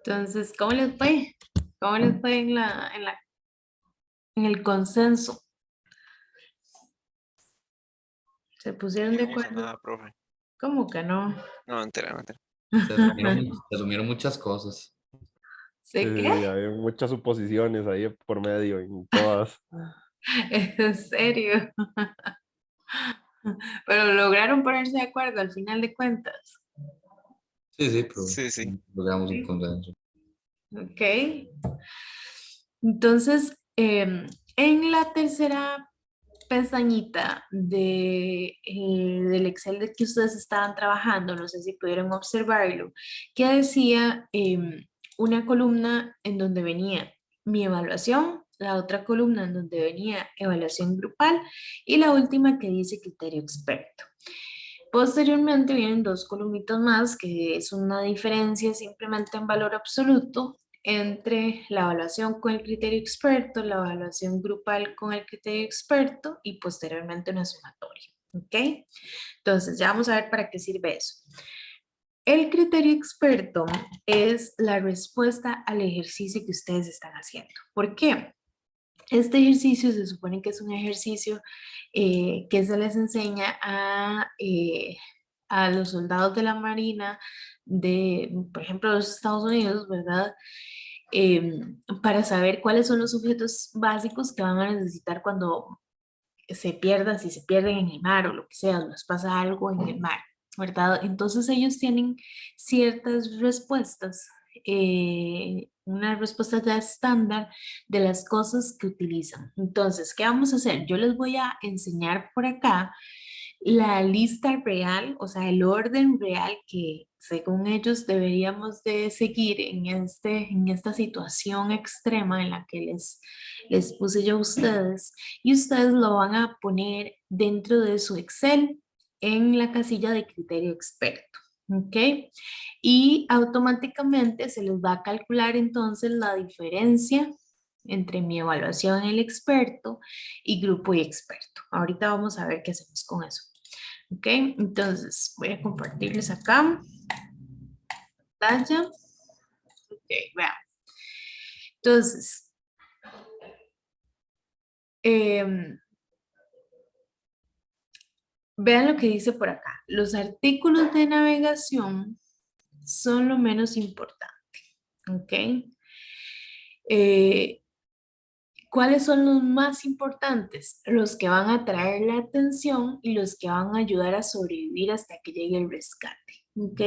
Entonces, ¿cómo les fue? ¿Cómo les fue en el consenso? ¿Se pusieron de No hizo acuerdo? nada, profe. ¿Cómo que no? No, entera, no entera. Se asumieron muchas cosas. Sí, ¿Sé sí, qué? sí, hay muchas suposiciones ahí por medio, en todas. En serio. Pero lograron ponerse de acuerdo al final de cuentas. Sí, sí, pero Sí, sí. logramos un Sí. consenso. Ok. Entonces, en la tercera pestañita del Excel de que ustedes estaban trabajando, no sé si pudieron observarlo, que decía una columna en donde venía mi evaluación, la otra columna en donde venía evaluación grupal y la última que dice criterio experto. Posteriormente vienen dos columnitas más que es una diferencia simplemente en valor absoluto entre la evaluación con el criterio experto, la evaluación grupal con el criterio experto y posteriormente una sumatoria. ¿Ok? Entonces ya vamos a ver para qué sirve eso. El criterio experto es la respuesta al ejercicio que ustedes están haciendo. ¿Por qué? Este ejercicio se supone que es un ejercicio que se les enseña a los soldados de la Marina de, por ejemplo, los Estados Unidos, ¿verdad? Para saber cuáles son los objetos básicos que van a necesitar cuando se pierdan, si se pierden en el mar o lo que sea, o les pasa algo en el mar, ¿verdad? Entonces ellos tienen ciertas respuestas, una respuesta ya estándar de las cosas que utilizan. Entonces, ¿qué vamos a hacer? Yo les voy a enseñar por acá la lista real, o sea, el orden real que según ellos deberíamos de seguir en esta situación extrema en la que les puse yo a ustedes y ustedes lo van a poner dentro de su Excel en la casilla de criterio experto. ¿Ok? Y automáticamente se les va a calcular entonces la diferencia entre mi evaluación el experto y grupo y experto. Ahorita vamos a ver qué hacemos con eso. Ok, entonces voy a compartirles acá pantalla. Ok, vean. Entonces, vean lo que dice por acá. Los artículos de navegación son lo menos importante. Ok. Eh, ¿Cuáles son los más importantes? Los que van a atraer la atención y los que van a ayudar a sobrevivir hasta que llegue el rescate. ¿Ok?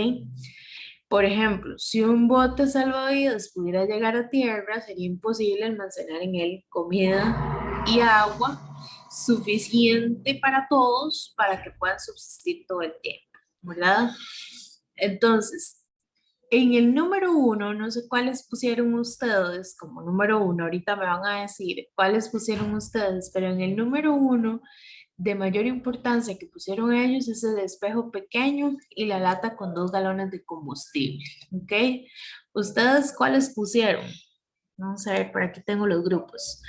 Por ejemplo, si un bote salvavidas pudiera llegar a tierra, sería imposible almacenar en él comida y agua suficiente para todos para que puedan subsistir todo el tiempo, ¿verdad? Entonces, en el número uno, no sé cuáles pusieron ustedes como número uno, ahorita me van a decir cuáles pusieron ustedes, pero en el número uno de mayor importancia que pusieron ellos es el espejo pequeño y la lata con 2 galones de combustible, ¿ok? ¿Ustedes cuáles pusieron? Vamos a ver, por aquí tengo los grupos.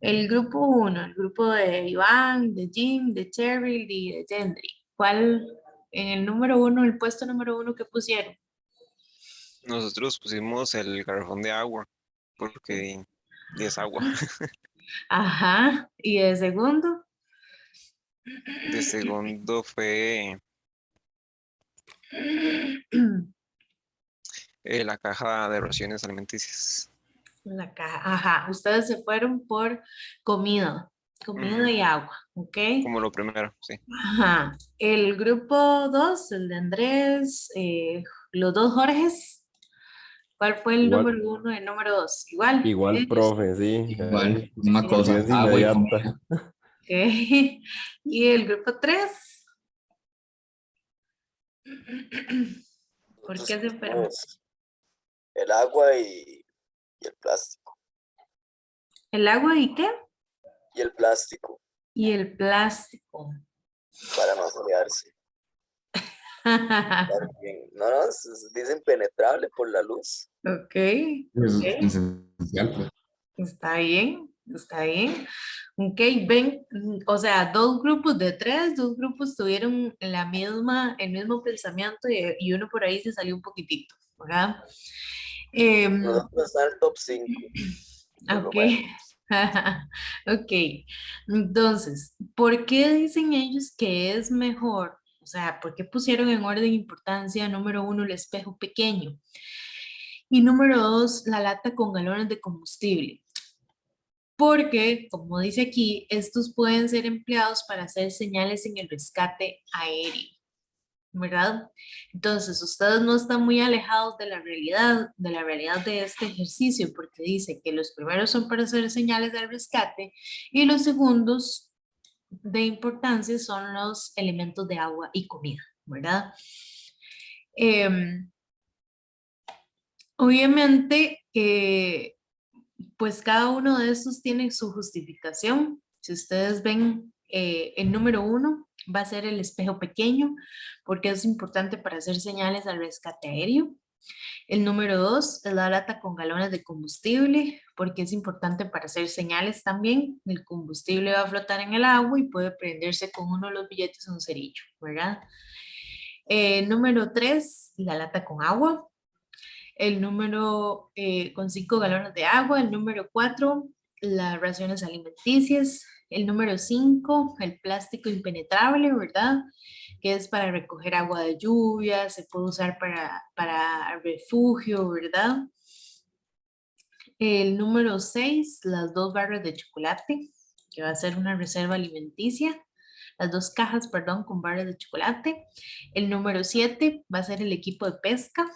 El grupo uno, el grupo de Iván, de Jim, de Cheryl y de Gendry. ¿Cuál en el número uno, el puesto número uno que pusieron? Nosotros pusimos el garrafón de agua, porque es agua. Ajá, y de segundo. De segundo fue la caja de raciones alimenticias. La caja, ajá, ustedes se fueron por comida, comida Ujú. y agua, ¿ok? Como lo primero, sí. Ajá, el grupo 2, el de Andrés, los dos Jorges, ¿cuál fue el Igual, número uno y el número dos? Igual, igual, ellos, profe, sí. Igual, Ahí, una cosa, coincidencia agua y inmediata. comida. ok, y el grupo 3, ¿por Nosotros qué se fueron? pusimos el agua y el plástico. ¿El agua y qué? Y el plástico, Y el plástico. para no solearse. También, no, no, dice impenetrable por la luz. Ok, Eso es ok. esencial, pues. Está bien, está bien. Ok, ven, o sea, dos grupos de tres, dos grupos tuvieron el mismo pensamiento y uno por ahí se salió un poquitito, ¿verdad? Em, Nosotros está el top 5, por lo ok. menos. Ok. Entonces, ¿por qué dicen ellos que es mejor? O sea, ¿por qué pusieron en orden de importancia número uno el espejo pequeño? Y número dos, la lata con galones de combustible. Porque, como dice aquí, estos pueden ser empleados para hacer señales en el rescate aéreo, ¿verdad? Entonces, ustedes no están muy alejados de la realidad de este ejercicio, porque dice que los primeros son para hacer señales de rescate y los segundos de importancia son los elementos de agua y comida, ¿verdad? Em, obviamente, pues cada uno de estos tiene su justificación. Si ustedes ven, el número uno va a ser el espejo pequeño, porque es importante para hacer señales al rescate aéreo. El número dos es la lata con galones de combustible, porque es importante para hacer señales también. El combustible va a flotar en el agua y puede prenderse con uno de los billetes o un cerillo, ¿verdad? Número tres, la lata con agua. El número con 5 galones de agua. El número 4, las raciones alimenticias. El número 5, el plástico impenetrable, ¿verdad? Que es para recoger agua de lluvia, se puede usar para refugio, ¿verdad? El número 6, las 2 barras de chocolate, que va a ser una reserva alimenticia. Las 2 cajas, perdón, con barras de chocolate. El número 7 va a ser el equipo de pesca.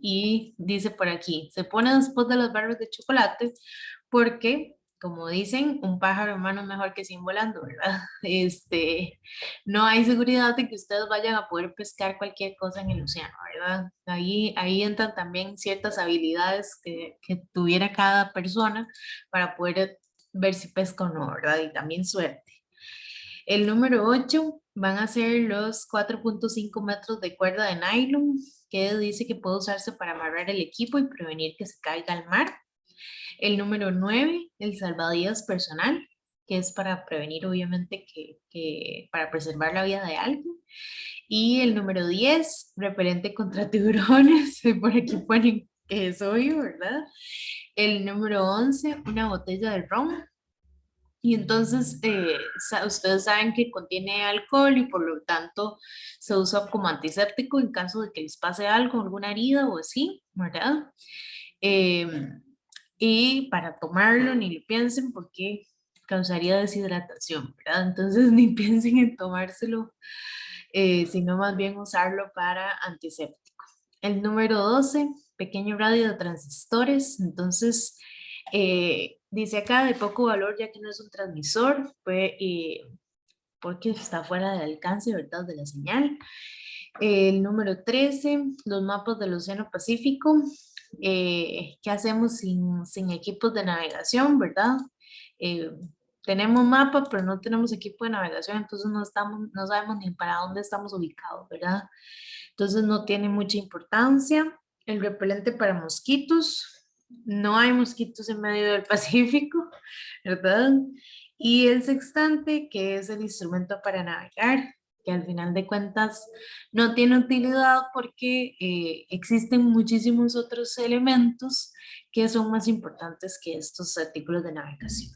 Y dice por aquí, se pone después de las barras de chocolate porque, como dicen, un pájaro en mano es mejor que 100 volando, ¿verdad? No hay seguridad de que ustedes vayan a poder pescar cualquier cosa en el océano, ¿verdad? Ahí entran también ciertas habilidades que tuviera cada persona para poder ver si pesca o no, ¿verdad? Y también suerte. El número 8 van a ser los 4.5 metros de cuerda de nylon, que dice que puede usarse para amarrar el equipo y prevenir que se caiga al mar. El número 9, el salvavidas personal, que es para prevenir, obviamente, para preservar la vida de alguien. Y el número 10, repelente contra tiburones, por aquí ponen que es obvio, ¿verdad? El número 11, una botella de ron. Y entonces, ustedes saben que contiene alcohol y por lo tanto se usa como antiséptico en caso de que les pase algo, alguna herida o así, ¿verdad? Em, y para tomarlo ni lo piensen porque causaría deshidratación, ¿verdad? Entonces ni piensen en tomárselo, sino más bien usarlo para antiséptico. El número 12, pequeño radio de transistores. Entonces, dice acá de poco valor ya que no es un transmisor, porque está fuera del alcance, ¿verdad? De la señal. El número 13, los mapas del Océano Pacífico. ¿Qué hacemos sin equipos de navegación, verdad? Eh, tenemos mapa, pero no tenemos equipo de navegación, entonces no sabemos ni para dónde estamos ubicados, ¿verdad? Entonces no tiene mucha importancia. El repelente para mosquitos, no hay mosquitos en medio del Pacífico, ¿verdad? Y el sextante, que es el instrumento para navegar, que al final de cuentas no tiene utilidad porque existen muchísimos otros elementos que son más importantes que estos artículos de navegación.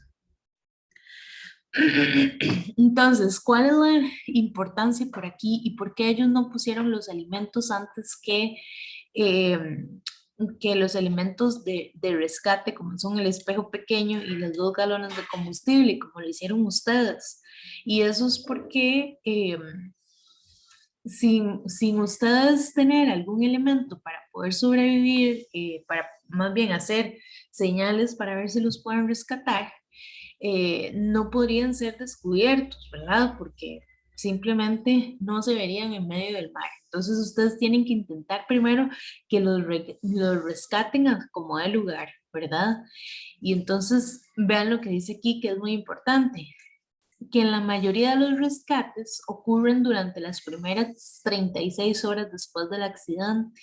Entonces, ¿cuál es la importancia por aquí y por qué ellos no pusieron los alimentos antes eh, que los elementos de rescate, como son el espejo pequeño y los 2 galones de combustible, como lo hicieron ustedes? Y eso es porque sin ustedes tener algún elemento para poder sobrevivir, para más bien hacer señales para ver si los pueden rescatar, no podrían ser descubiertos, ¿verdad? Porque simplemente no se verían en medio del mar. Entonces ustedes tienen que intentar primero que los rescaten a como de lugar, ¿verdad? Y entonces vean lo que dice aquí, que es muy importante, que en la mayoría de los rescates ocurren durante las primeras 36 horas después del accidente.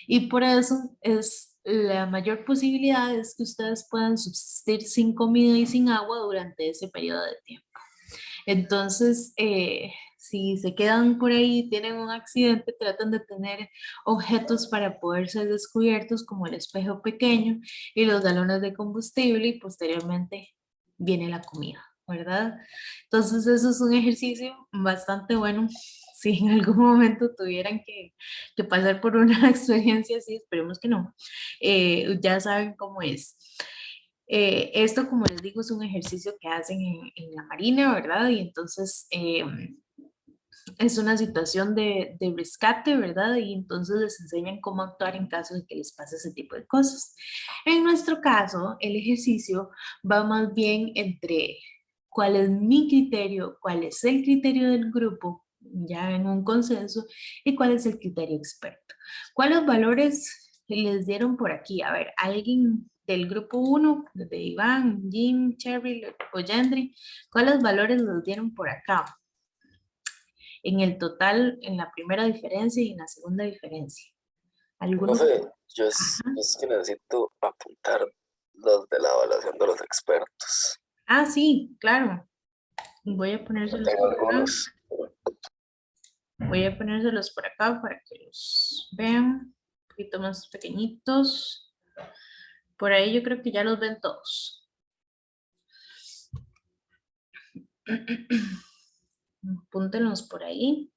Y por eso es la mayor posibilidad es que ustedes puedan subsistir sin comida y sin agua durante ese periodo de tiempo. Entonces, Si se quedan por ahí, tienen un accidente, tratan de tener objetos para poder ser descubiertos como el espejo pequeño y los galones de combustible y posteriormente viene la comida, ¿verdad? Entonces eso es un ejercicio bastante bueno. Si en algún momento tuvieran que pasar por una experiencia así, esperemos que no, ya saben cómo es. Esto, como les digo, es un ejercicio que hacen en la Marina, ¿verdad? Y entonces es una situación de rescate, ¿verdad? Y entonces les enseñan cómo actuar en caso de que les pase ese tipo de cosas. En nuestro caso, el ejercicio va más bien entre cuál es mi criterio, cuál es el criterio del grupo, ya en un consenso, y cuál es el criterio experto. ¿Cuáles valores les dieron por aquí? A ver, alguien del grupo 1, de Iván, Jim, Cherry o Yandri, ¿cuáles valores les dieron por acá? En el total, en la primera diferencia y en la segunda diferencia. ¿Alguno? Profe, es que necesito apuntar los de la evaluación de los expertos. Ah, sí, claro. Voy a Yo ponérselos tengo por acá. algunos. Voy a ponérselos por acá para que los vean un poquito más pequeñitos. Por ahí yo creo que ya los ven todos. Apúntenlos por ahí.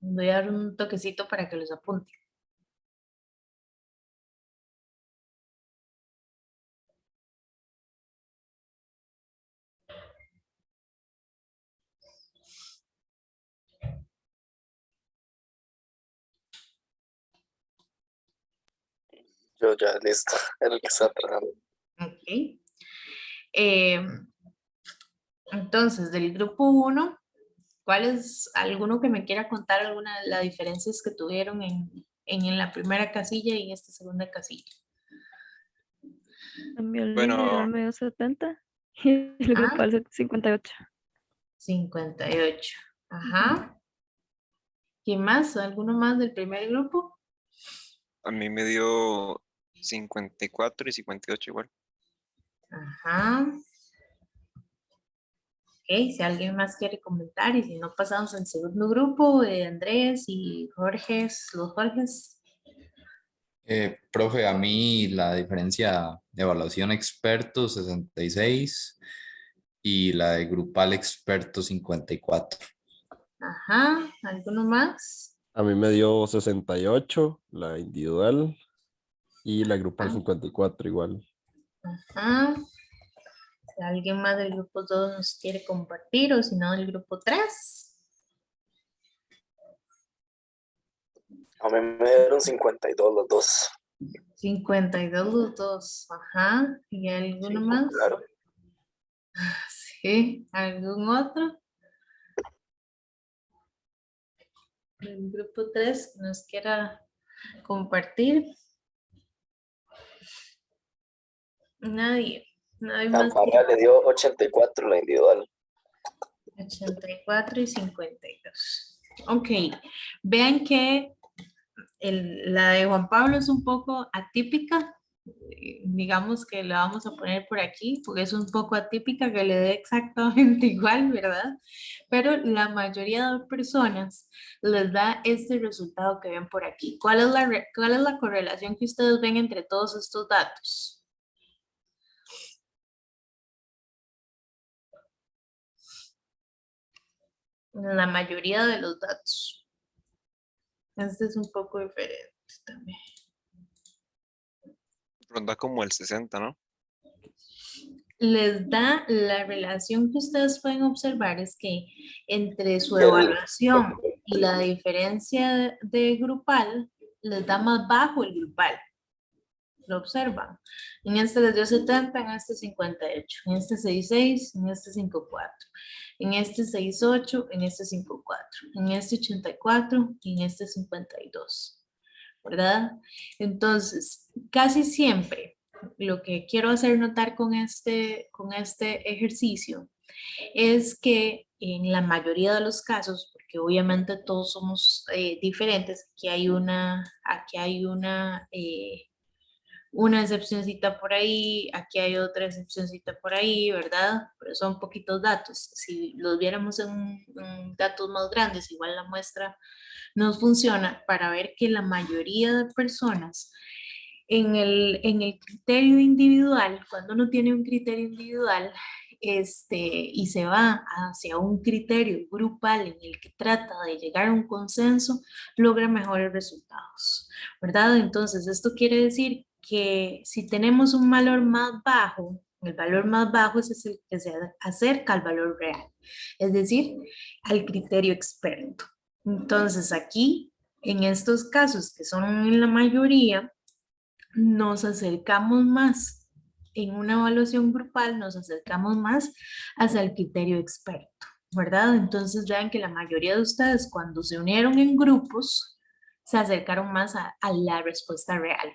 Voy a dar un toquecito para que los apunten. Yo ya listo, era el que está trabajando. Ok. Entonces, del grupo 1, ¿cuál es alguno que me quiera contar alguna de las diferencias que tuvieron en la primera casilla y en esta segunda casilla? A mí el Bueno, individual me dio 70 y el Ah, grupal 58. 58. Ujú. Ajá. ¿Quién más? ¿Alguno más del primer grupo? a mí me dio 54 y 58 igual. Ajá. Ok, si alguien más quiere comentar y si no pasamos al segundo grupo de Andrés y Jorge, los Jorges. Profe, a mí la diferencia de evaluación experto 66 y la de grupal experto 54. Ajá. ¿Alguno más? A mí me dio 68 la individual y la grupal Ah, 54 igual. ajá. Si alguien más del grupo 2 nos quiere compartir o si no del grupo 3. A mí me dieron 52 los dos. 52 los dos. Ajá. ¿Y Sí, alguno muy más? claro. Sí. ¿Algún otro? Del grupo 3 que nos quiera compartir. Nadie. Nadie A más. María le dio 84 la individual. 84 y 52. Ok. Vean que la de Juan Pablo es un poco atípica. Digamos que la vamos a poner por aquí, porque es un poco atípica que le dé exactamente igual, ¿verdad? Pero la mayoría de personas les da este resultado que ven por aquí. ¿Cuál es la correlación que ustedes ven entre todos estos datos? La mayoría de los datos. Este es un poco diferente también. Ronda como el 60, ¿no? Les da la relación que ustedes pueden observar es que entre su Y el, evaluación y la diferencia de grupal, les da más bajo el grupal. Lo observan. En este les dio 70, en este 58, en este 66, en este 54, en este 68, en este 54, en este 84 y en este 52. ¿Verdad? Entonces, casi siempre lo que quiero hacer notar con este ejercicio es que en la mayoría de los casos, porque obviamente todos somos diferentes, aquí hay una excepcioncita por ahí, aquí hay otra excepcioncita por ahí, ¿verdad? Pero son poquitos datos. Si los viéramos en datos más grandes, igual la muestra nos funciona para ver que la mayoría de personas en el criterio individual, cuando uno tiene un criterio individual, y se va hacia un criterio grupal en el que trata de llegar a un consenso, logra mejores resultados, ¿verdad? Entonces, esto quiere decir que si tenemos un valor más bajo, el valor más bajo es el que se acerca al valor real, es decir, al criterio experto. Entonces, aquí, en estos casos que son en la mayoría, nos acercamos más, en una evaluación grupal nos acercamos más hacia el criterio experto, ¿verdad? Entonces vean que la mayoría de ustedes cuando se unieron en grupos se acercaron más a la respuesta real,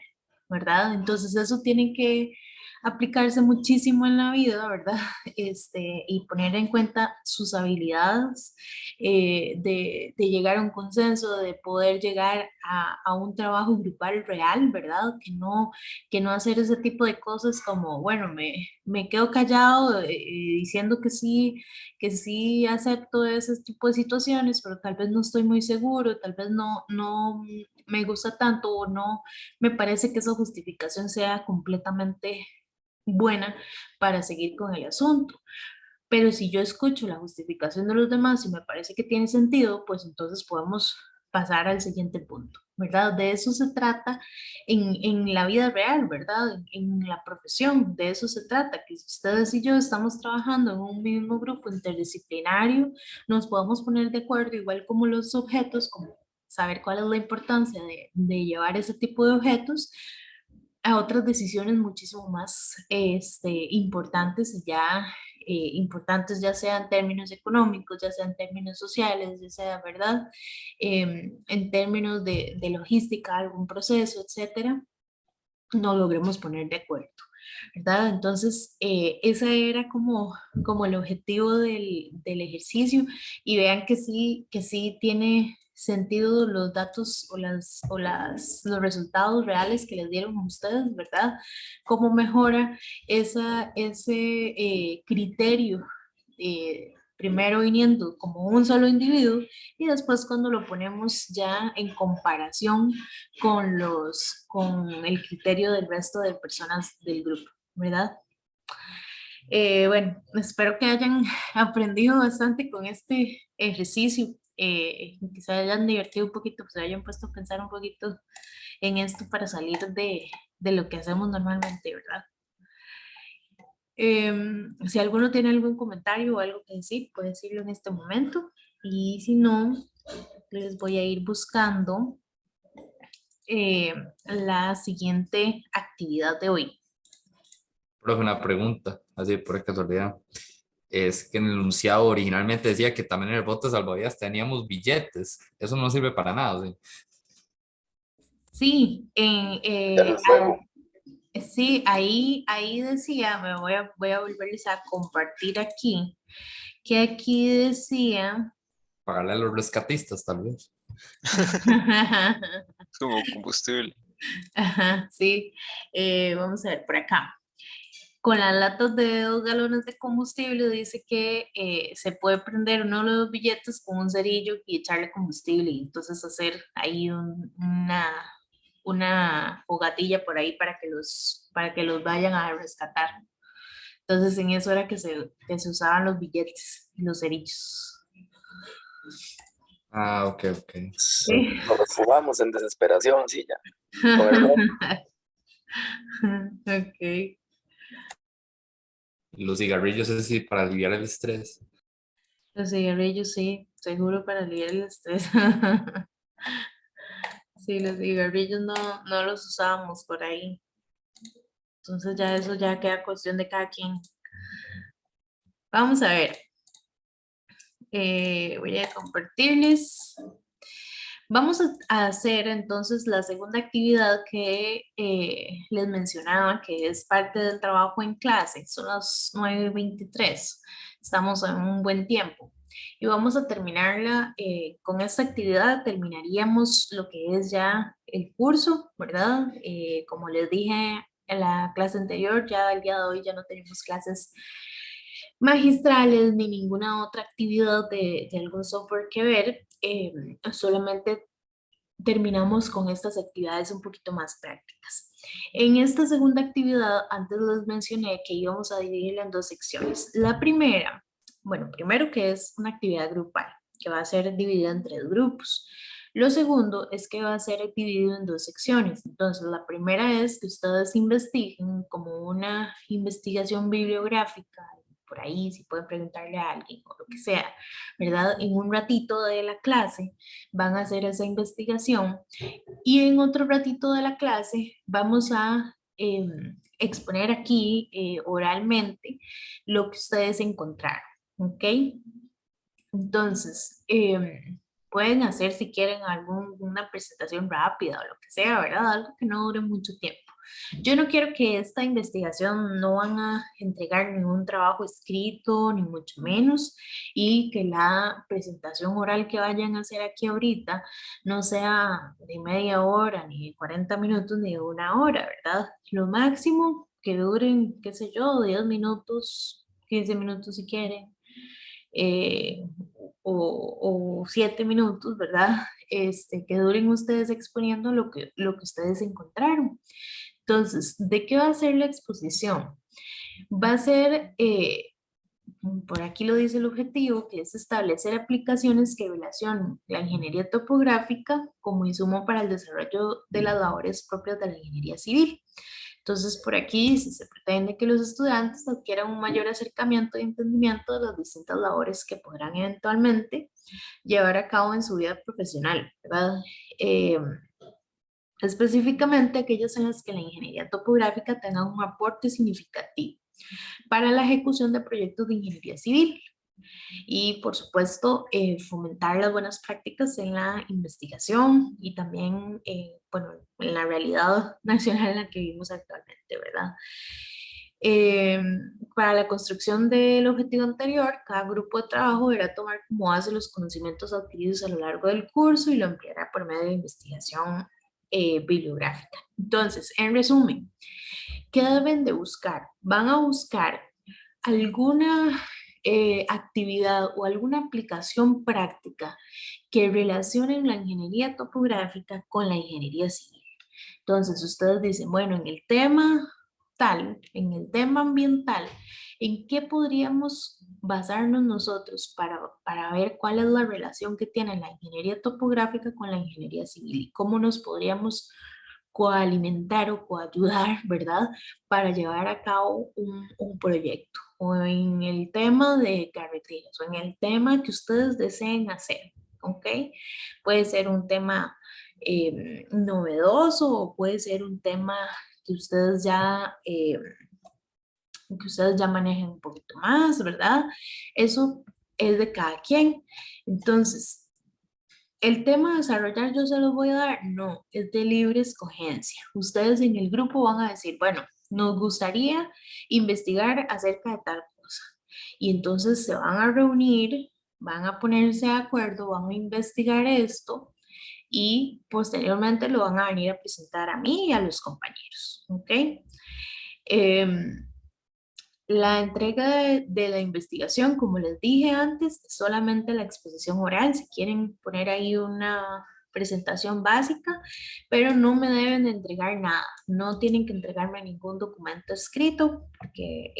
¿verdad? Entonces eso tiene que aplicarse muchísimo en la vida, ¿verdad? Y poner en cuenta sus habilidades, de llegar a un consenso, de poder llegar a un trabajo grupal real, ¿verdad? Que no hacer ese tipo de cosas como, bueno, me quedo callado diciendo que sí acepto ese tipo de situaciones, pero tal vez no estoy muy seguro, tal vez no me gusta tanto o no me parece que esa justificación sea completamente buena para seguir con el asunto. Pero si yo escucho la justificación de los demás y me parece que tiene sentido, pues entonces podemos pasar al siguiente punto, ¿verdad? De eso se trata en la vida real, ¿verdad? En la profesión, de eso se trata, que si ustedes y yo estamos trabajando en un mismo grupo interdisciplinario, nos podemos poner de acuerdo, igual como los objetos, como saber cuál es la importancia de llevar ese tipo de objetos a otras decisiones muchísimo más importantes importantes ya sea en términos económicos, ya sea en términos sociales, ya sea, ¿verdad? En términos de logística, algún proceso, etcétera, no logremos poner de acuerdo, ¿verdad? Entonces, ese era como el objetivo del ejercicio y vean que sí tiene sentido los datos los resultados reales que les dieron a ustedes, ¿verdad? Cómo mejora ese criterio, primero viniendo como un solo individuo y después cuando lo ponemos ya en comparación con el criterio del resto de personas del grupo, ¿verdad? Bueno, espero que hayan aprendido bastante con este ejercicio, que se hayan divertido un poquito, que se hayan puesto a pensar un poquito en esto para salir de lo que hacemos normalmente, ¿verdad? Si alguno tiene algún comentario o algo que decir, puede decirlo en este momento. Y si no, les voy a ir buscando la siguiente actividad de hoy. Profe, una pregunta, así por casualidad. Es que en el enunciado originalmente decía que también en el bote salvavidas teníamos billetes. Eso no sirve para nada, ¿sí? Sí, Ya el juego. sí, ahí decía, voy a volverles a compartir aquí, que aquí decía, Pagarle a los rescatistas, tal vez. Como combustible. ajá, sí, vamos a ver por acá. Con las latas de 2 galones de combustible dice que se puede prender uno de los billetes con un cerillo y echarle combustible y entonces hacer ahí una fogatilla por ahí para que los vayan a rescatar. Entonces en eso era que se usaban los billetes y los cerillos. Ah, ok, ok. Sí. Nos fumamos en desesperación, sí, ya. Con el ron. Ok. Los cigarrillos es decir, para aliviar el estrés. Los cigarrillos, sí, seguro para aliviar el estrés. Sí, los cigarrillos no los usábamos por ahí. Entonces ya eso ya queda cuestión de cada quien. Vamos a ver. Voy a compartirles. Vamos a hacer entonces la segunda actividad que les mencionaba, que es parte del trabajo en clase. Son las 9:23. Estamos en un buen tiempo. Y vamos a terminarla con esta actividad. Terminaríamos lo que es ya el curso, ¿verdad? Como les dije en la clase anterior, ya el día de hoy ya no tenemos clases magistrales ni ninguna otra actividad de algún software que ver, solamente terminamos con estas actividades un poquito más prácticas. En esta segunda actividad, antes les mencioné que íbamos a dividirla en dos secciones. La primera, bueno, primero que es una actividad grupal, que va a ser dividida en 3 grupos. Lo segundo es que va a ser dividido en 2 secciones. Entonces, la primera es que ustedes investiguen como una investigación bibliográfica, por ahí, si pueden preguntarle a alguien o lo que sea, ¿verdad? En un ratito de la clase van a hacer esa investigación y en otro ratito de la clase vamos a exponer aquí oralmente lo que ustedes encontraron, ¿ok? Entonces, pueden hacer si quieren alguna presentación rápida o lo que sea, ¿verdad? Algo que no dure mucho tiempo. Yo no quiero que esta investigación no van a entregar ningún trabajo escrito, ni mucho menos, y que la presentación oral que vayan a hacer aquí ahorita no sea de media hora, ni de 40 minutos, ni de una hora, ¿verdad? Lo máximo que duren, qué sé yo, 10 minutos, 15 minutos si quieren, eh, o 7 minutos, ¿verdad? Que duren ustedes exponiendo lo que ustedes encontraron. Entonces, ¿de qué va a ser la exposición? Va a ser, por aquí lo dice el objetivo, que es establecer aplicaciones que relacionen la ingeniería topográfica como insumo para el desarrollo de las labores propias de la ingeniería civil. Entonces, por aquí dice, se pretende que los estudiantes adquieran un mayor acercamiento y entendimiento de las distintas labores que podrán eventualmente llevar a cabo en su vida profesional, ¿verdad? Eh, Específicamente aquellas en las que la ingeniería topográfica tenga un aporte significativo para la ejecución de proyectos de ingeniería civil y, por supuesto, fomentar las buenas prácticas en la investigación y también, bueno, en la realidad nacional en la que vivimos actualmente, ¿verdad? Eh, para la construcción del objetivo anterior, cada grupo de trabajo deberá tomar como base los conocimientos adquiridos a lo largo del curso y lo ampliará por medio de investigación bibliográfica. Entonces, en resumen, ¿qué deben de buscar? Van a buscar alguna actividad o alguna aplicación práctica que relacionen la ingeniería topográfica con la ingeniería civil. Entonces, ustedes dicen, bueno, en el tema tal, en el tema ambiental, ¿en qué podríamos basarnos nosotros para ver cuál es la relación que tiene la ingeniería topográfica con la ingeniería civil y cómo nos podríamos coalimentar o coayudar, ¿verdad? Para llevar a cabo un proyecto o en el tema de carreteras o en el tema que ustedes deseen hacer, ¿ok? Puede ser un tema novedoso o puede ser un tema que que ustedes ya manejen un poquito más, ¿verdad? Eso es de cada quien. Entonces, el tema de desarrollar yo se los voy a dar, no, es de libre escogencia. Ustedes en el grupo van a decir, bueno, nos gustaría investigar acerca de tal cosa. Y entonces se van a reunir, van a ponerse de acuerdo, van a investigar esto y posteriormente lo van a venir a presentar a mí y a los compañeros, ¿ok? La entrega de la investigación, como les dije antes, es solamente la exposición oral. Si quieren poner ahí una presentación básica, pero no me deben de entregar nada. No tienen que entregarme ningún documento escrito, porque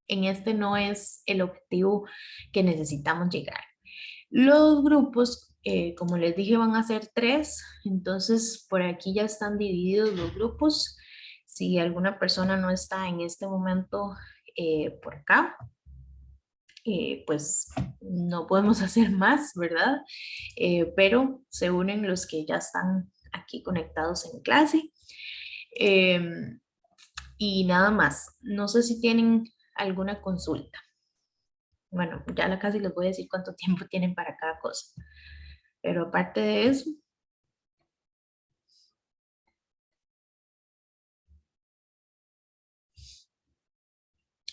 en este no es el objetivo que necesitamos llegar. Los grupos, como les dije, van a ser 3, entonces por aquí ya están divididos los grupos. Si alguna persona no está en este momento por acá, pues no podemos hacer más, ¿verdad? Pero se unen los que ya están aquí conectados en clase. Y nada más, no sé si tienen alguna consulta. Bueno, ya casi les voy a decir cuánto tiempo tienen para cada cosa. Pero aparte de eso,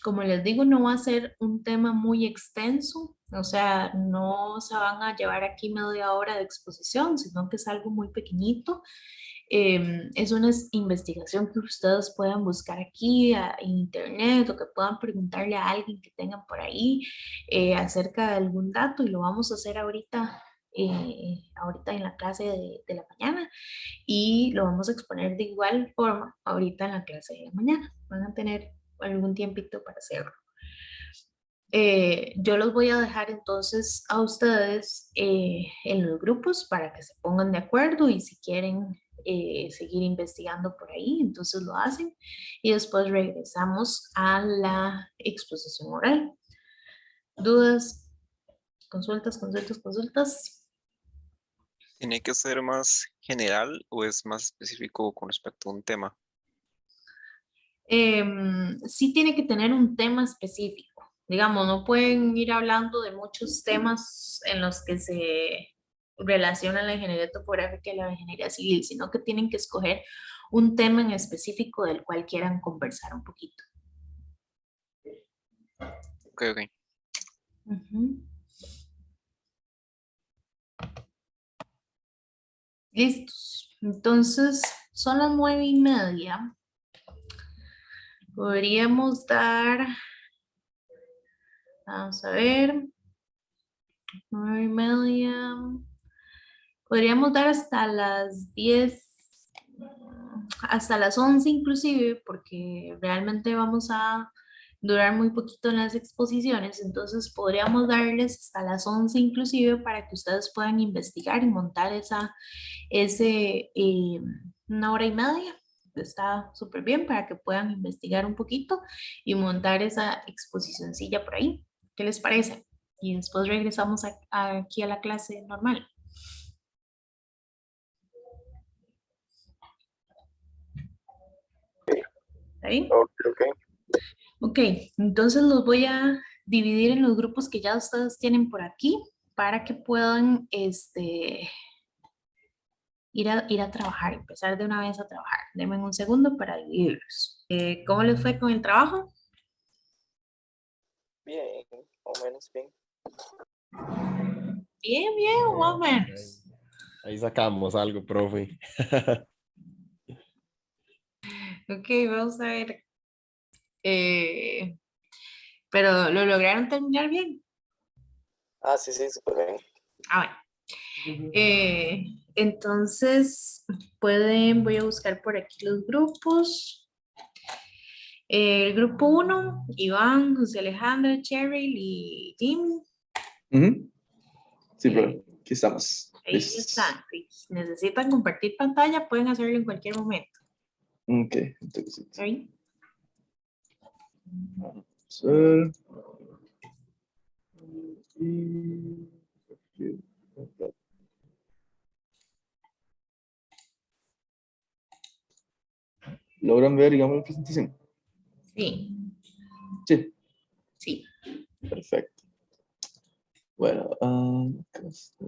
Como les digo, no va a ser un tema muy extenso, o sea, no se van a llevar aquí media hora de exposición, sino que es algo muy pequeñito. Es una investigación que ustedes puedan buscar aquí en internet o que puedan preguntarle a alguien que tengan por ahí acerca de algún dato y lo vamos a hacer ahorita en la clase de la mañana y lo vamos a exponer de igual forma ahorita en la clase de la mañana. Van a tener algún tiempito para hacerlo. Yo los voy a dejar entonces a ustedes en los grupos para que se pongan de acuerdo y si quieren seguir investigando por ahí, entonces lo hacen y después regresamos a la exposición oral. ¿Dudas? ¿Consultas, consultas, consultas? ¿Tiene que ser más general o es más específico con respecto a un tema? Sí tiene que tener un tema específico. Digamos, no pueden ir hablando de muchos temas en los que se relaciona la ingeniería topográfica y la ingeniería civil, sino que tienen que escoger un tema en específico del cual quieran conversar un poquito. Ok, ok. Ujú. Listos. Entonces, son las 9:30. Podríamos dar, vamos a ver, 9:30. Podríamos dar hasta las 10, hasta las 11 inclusive, porque realmente vamos a durar muy poquito en las exposiciones, entonces podríamos darles hasta las 11 inclusive para que ustedes puedan investigar y montar una hora y media. Está súper bien para que puedan investigar un poquito y montar esa exposicioncilla por ahí. ¿Qué les parece? Y después regresamos aquí a la clase normal. ¿Está bien? Ok, ok. Ok, entonces los voy a dividir en los grupos que ya ustedes tienen por aquí para que puedan ir a trabajar, empezar de una vez a trabajar. Denme un segundo para dividirlos. ¿Cómo les fue con el trabajo? Bien, o menos bien. Bien, bien, más o menos. Ahí sacamos algo, profe. Ok, vamos a ver. Eh, pero lo lograron terminar bien. Ah, sí, sí, súper bien. Ah, bueno. Entonces, voy a buscar por aquí los grupos. El grupo 1, Iván, José Alejandro, Cheryl y Jimmy. Ujú. Sí, Ok, pero aquí estamos. ahí Listos. están. Si necesitan compartir pantalla, pueden hacerlo en cualquier momento. Ok, entonces. ¿Está bien? Vamos a ver. Y- ¿Logran ver, digamos, la presentación? Sí, Sí, sí. perfecto. Bueno, acá está,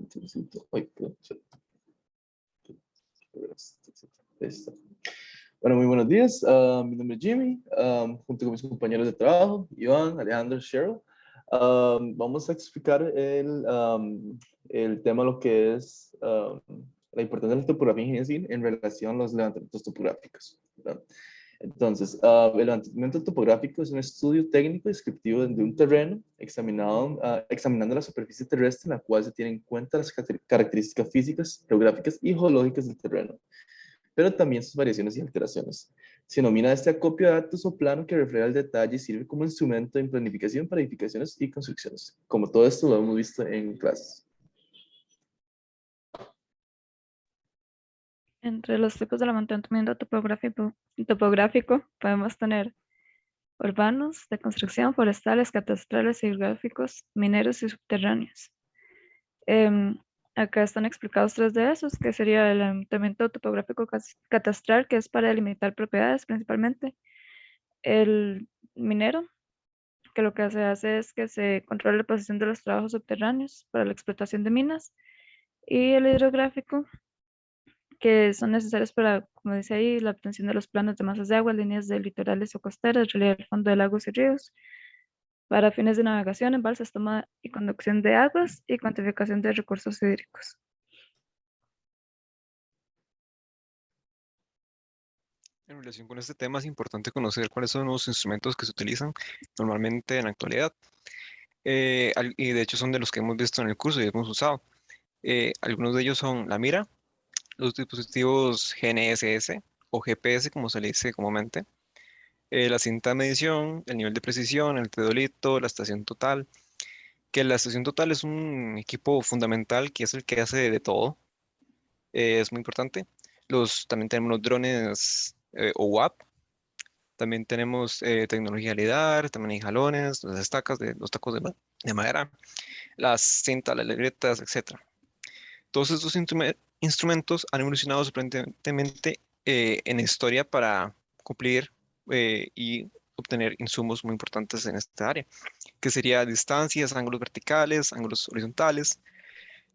ay, perdón, sí. Ahí está. Bueno, muy buenos días. Mi nombre es Jimmy, junto con mis compañeros de trabajo, Iván, Alejandro, Cheryl. Vamos a explicar el tema, lo que es la importancia de la topografía ingeniería civil en relación a los levantamientos topográficos, ¿verdad? Entonces, el levantamiento topográfico es un estudio técnico descriptivo de un terreno examinando la superficie terrestre en la cual se tienen en cuenta las características físicas, geográficas y geológicas del terreno, pero también sus variaciones y alteraciones. Se denomina este acopio de datos o plano que refleja el detalle y sirve como instrumento en planificación para edificaciones y construcciones. Como todo esto lo hemos visto en clases. Entre los tipos de levantamiento topográfico podemos tener urbanos, de construcción, forestales, catastrales, hidrográficos, mineros y subterráneos. Em, Acá están explicados tres de esos, que sería el levantamiento topográfico catastral, que es para delimitar propiedades principalmente. El minero, que lo que se hace es que se controla la posición de los trabajos subterráneos para la explotación de minas. Y el hidrográfico, que son necesarios para, como dice ahí, la obtención de los planos de masas de agua, líneas de litorales o costeras, relieve del fondo de lagos y ríos, para fines de navegación, embalses, toma y conducción de aguas y cuantificación de recursos hídricos. En relación con este tema es importante conocer cuáles son los instrumentos que se utilizan normalmente en la actualidad. Y de hecho son de los que hemos visto en el curso y hemos usado. Algunos de ellos son la mira, los dispositivos GNSS o GPS, como se le dice comúnmente, la cinta de medición, el nivel de precisión, el teodolito, la estación total, que la estación total es un equipo fundamental que es el que hace de todo, es muy importante. También tenemos los drones o WAP, también tenemos tecnología LIDAR, también hay jalones, las estacas, los tacos de madera, las cintas, las libretas, etc. Todos estos instrumentos han evolucionado sorprendentemente en la historia para cumplir y obtener insumos muy importantes en esta área, que sería distancias, ángulos verticales, ángulos horizontales,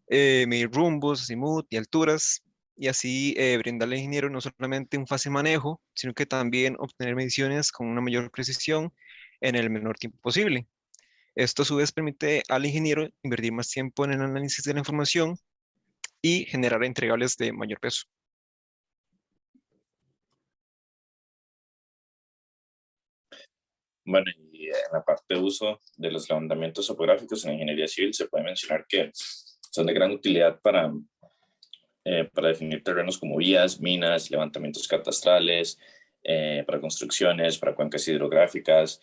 medir rumbos, azimut y alturas, y así brindarle al ingeniero no solamente un fácil manejo, sino que también obtener mediciones con una mayor precisión en el menor tiempo posible. Esto a su vez permite al ingeniero invertir más tiempo en el análisis de la información y generar entregables de mayor peso. Bueno, y en la parte de uso de los levantamientos topográficos en la ingeniería civil se puede mencionar que son de gran utilidad para definir terrenos como vías, minas, levantamientos catastrales, para construcciones, para cuencas hidrográficas,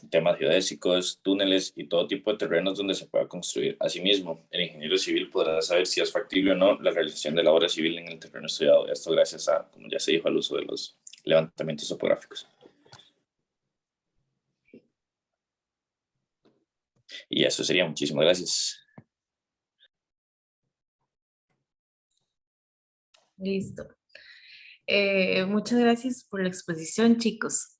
temas geodésicos, túneles y todo tipo de terrenos donde se pueda construir. Asimismo, el ingeniero civil podrá saber si es factible o no la realización de la obra civil en el terreno estudiado. Esto gracias a, como ya se dijo, al uso de los levantamientos topográficos. Y eso sería. Muchísimas gracias. Listo. Muchas gracias por la exposición, chicos.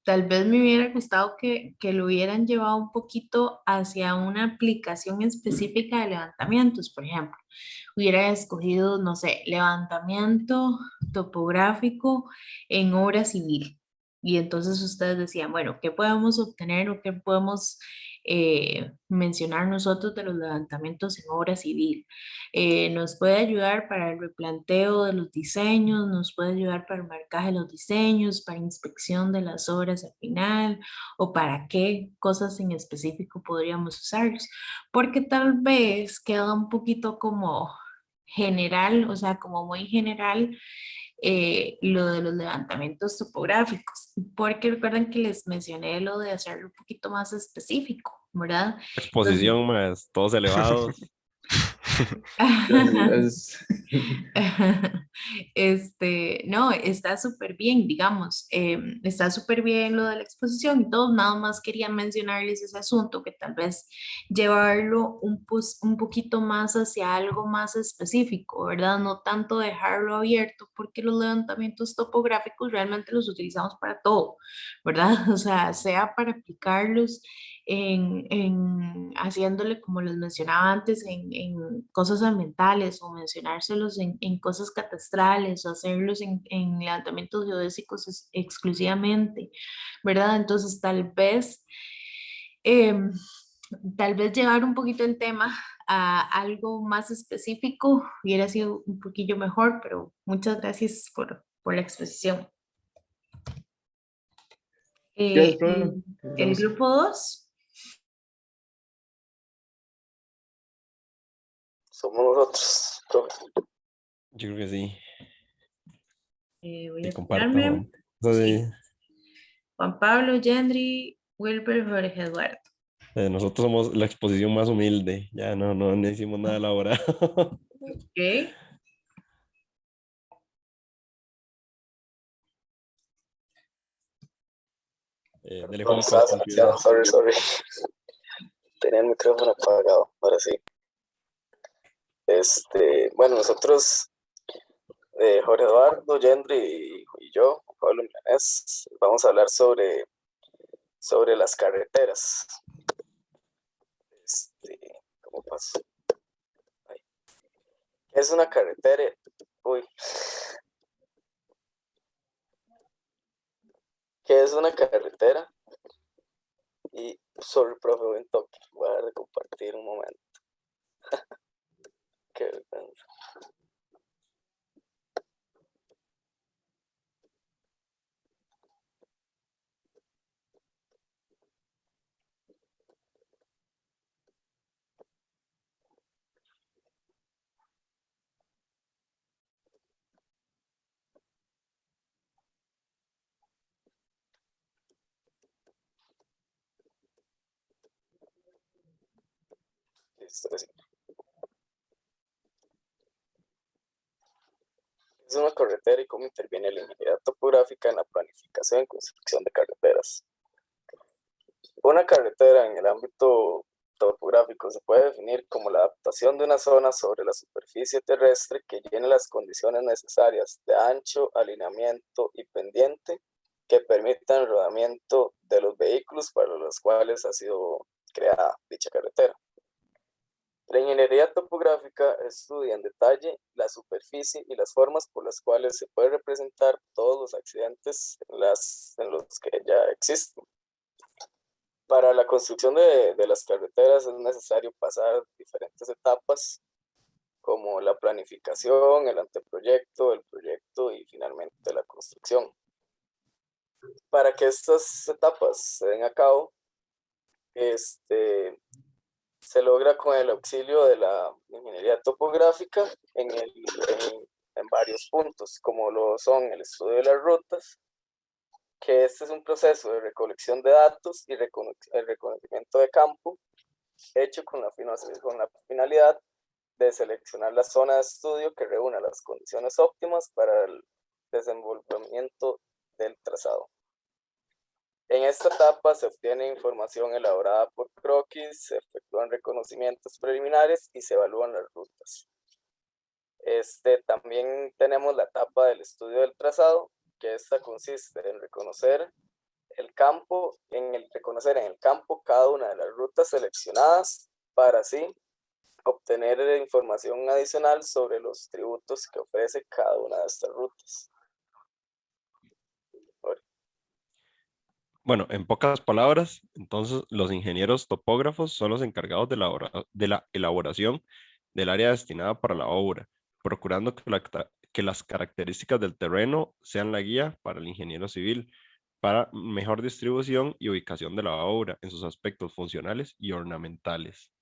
Tal vez me hubiera gustado que lo hubieran llevado un poquito hacia una aplicación específica de levantamientos, por ejemplo. Hubiera escogido, no sé, levantamiento topográfico en obra civil. Y entonces ustedes decían, bueno, ¿qué podemos obtener o qué podemos mencionar nosotros de los levantamientos en obra civil? Nos puede ayudar para el replanteo de los diseños, nos puede ayudar para el marcaje de los diseños, para inspección de las obras al final, o para qué cosas en específico podríamos usarlos, porque tal vez queda un poquito como general, o sea, como muy general lo de los levantamientos topográficos, porque recuerden que les mencioné lo de hacerlo un poquito más específico, ¿verdad? Entonces, Exposición más todos elevados. No, está súper bien, digamos, está súper bien lo de la exposición y todo, nada más quería mencionarles ese asunto, que tal vez llevarlo un poquito más hacia algo más específico, ¿verdad? No tanto dejarlo abierto, porque los levantamientos topográficos realmente los utilizamos para todo, ¿verdad? O sea, sea para aplicarlos haciéndole, como les mencionaba antes, en cosas ambientales o mencionárselos en cosas catastrales o hacerlos en levantamientos geodésicos exclusivamente, ¿verdad? Entonces, em, tal vez llevar un poquito el tema a algo más específico hubiera sido un poquillo mejor, pero muchas gracias por la exposición. Gracias, profe. El grupo 2. Somos nosotros, profe. Yo creo que sí. Voy a Y comparto, esperarme. Juan. Sí. Sí. Juan Pablo, Gendry, Wilber, Jorge Eduardo. Nosotros somos la exposición más humilde. Ya no hicimos nada elaborado. Ok. Dele, No, Juanca, usted empieza. sorry. Tenía el micrófono apagado, ahora sí. Bueno, nosotros, Jorge Eduardo, Gendry y yo, Pablo Milanés, vamos a hablar sobre las carreteras. ¿Cómo pasó? Ahí. ¿Qué es una carretera? Uy, ¿qué es una carretera? Y sorry, profe, voy en toque. Voy a dejar de compartir un momento. Qué vergüenza. Listo, así. Es una carretera y cómo interviene la ingeniería topográfica en la planificación y construcción de carreteras. Una carretera en el ámbito topográfico se puede definir como la adaptación de una zona sobre la superficie terrestre que llene las condiciones necesarias de ancho, alineamiento y pendiente que permitan el rodamiento de los vehículos para los cuales ha sido creada dicha carretera. La ingeniería topográfica estudia en detalle la superficie y las formas por las cuales se puede representar todos los accidentes en los que ya existen. Para la construcción de las carreteras es necesario pasar diferentes etapas como la planificación, el anteproyecto, el proyecto y finalmente la construcción. Para que estas etapas se den a cabo, se logra con el auxilio de la ingeniería topográfica en varios puntos, como lo son el estudio de las rutas, que este es un proceso de recolección de datos y el reconocimiento de campo, hecho con la finalidad de seleccionar la zona de estudio que reúna las condiciones óptimas para el desenvolvimiento del trazado. En esta etapa se obtiene información elaborada por croquis, se efectúan reconocimientos preliminares y se evalúan las rutas. También tenemos la etapa del estudio del trazado, que esta consiste en reconocer el campo, reconocer en el campo cada una de las rutas seleccionadas para así obtener información adicional sobre los tributos que ofrece cada una de estas rutas. Bueno, en pocas palabras, entonces los ingenieros topógrafos son los encargados de la elaboración del área destinada para la obra, procurando que las características del terreno sean la guía para el ingeniero civil, para mejor distribución y ubicación de la obra en sus aspectos funcionales y ornamentales.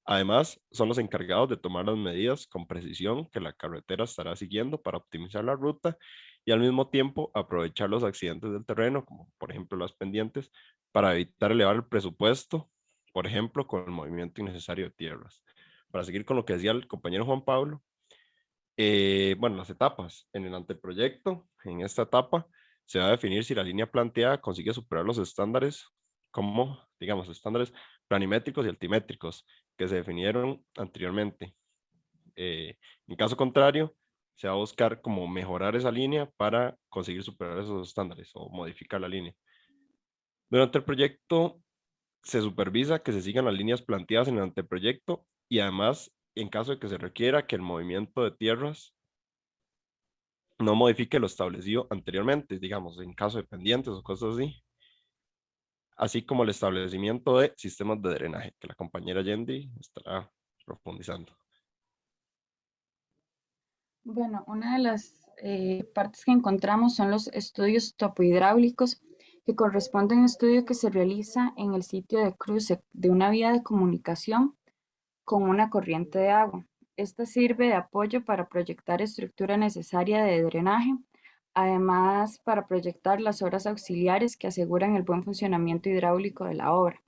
Además, son los encargados de tomar las medidas con precisión que la carretera estará siguiendo para optimizar la ruta y al mismo tiempo aprovechar los accidentes del terreno, como por ejemplo las pendientes, para evitar elevar el presupuesto, por ejemplo, con el movimiento innecesario de tierras. Para seguir con lo que decía el compañero Juan Pablo, bueno, las etapas. En el anteproyecto, en esta etapa, se va a definir si la línea planteada consigue superar los estándares como, digamos, estándares planimétricos y altimétricos que se definieron anteriormente. En caso contrario, se va a buscar cómo mejorar esa línea para conseguir superar esos estándares o modificar la línea. Durante el proyecto se supervisa que se sigan las líneas planteadas en el anteproyecto y además, en caso de que se requiera que el movimiento de tierras no modifique lo establecido anteriormente, digamos, en caso de pendientes o cosas así como el establecimiento de sistemas de drenaje, que la compañera Yendi estará profundizando. Bueno, una de las partes que encontramos son los estudios topohidráulicos, que corresponden a un estudio que se realiza en el sitio de cruce de una vía de comunicación con una corriente de agua. Esta sirve de apoyo para proyectar estructura necesaria de drenaje, además para proyectar las obras auxiliares que aseguran el buen funcionamiento hidráulico de la obra.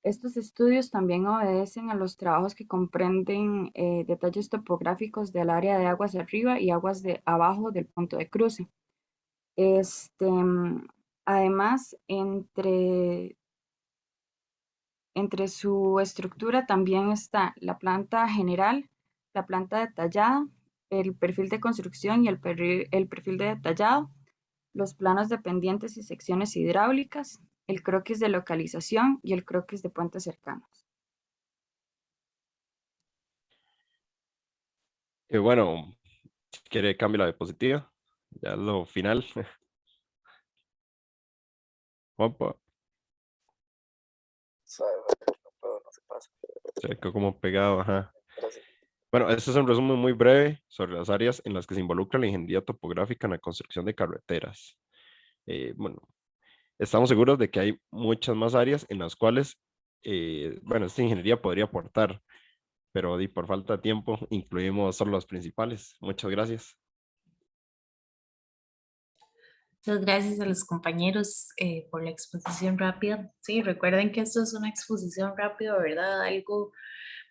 Estos estudios también obedecen a los trabajos que comprenden detalles topográficos del área de aguas de arriba y aguas de abajo del punto de cruce. Además, entre su estructura también está la planta general, la planta detallada, el perfil de construcción y el perfil de detallado, los planos de pendientes y secciones hidráulicas, el croquis de localización y el croquis de puentes cercanos. Bueno, Si quiere, cambie la diapositiva. Ya es lo final. Opa, Suave, no puedo, no se pasa. se quedó como pegado, ajá. Gracias. Bueno, este es un resumen muy breve sobre las áreas en las que se involucra la ingeniería topográfica en la construcción de carreteras. Bueno, estamos seguros de que hay muchas más áreas en las cuales, bueno, esta ingeniería podría aportar, pero por falta de tiempo incluimos solo las principales. Muchas gracias. Muchas gracias a los compañeros por la exposición rápida. Sí, recuerden que esto es una exposición rápida, ¿verdad? Algo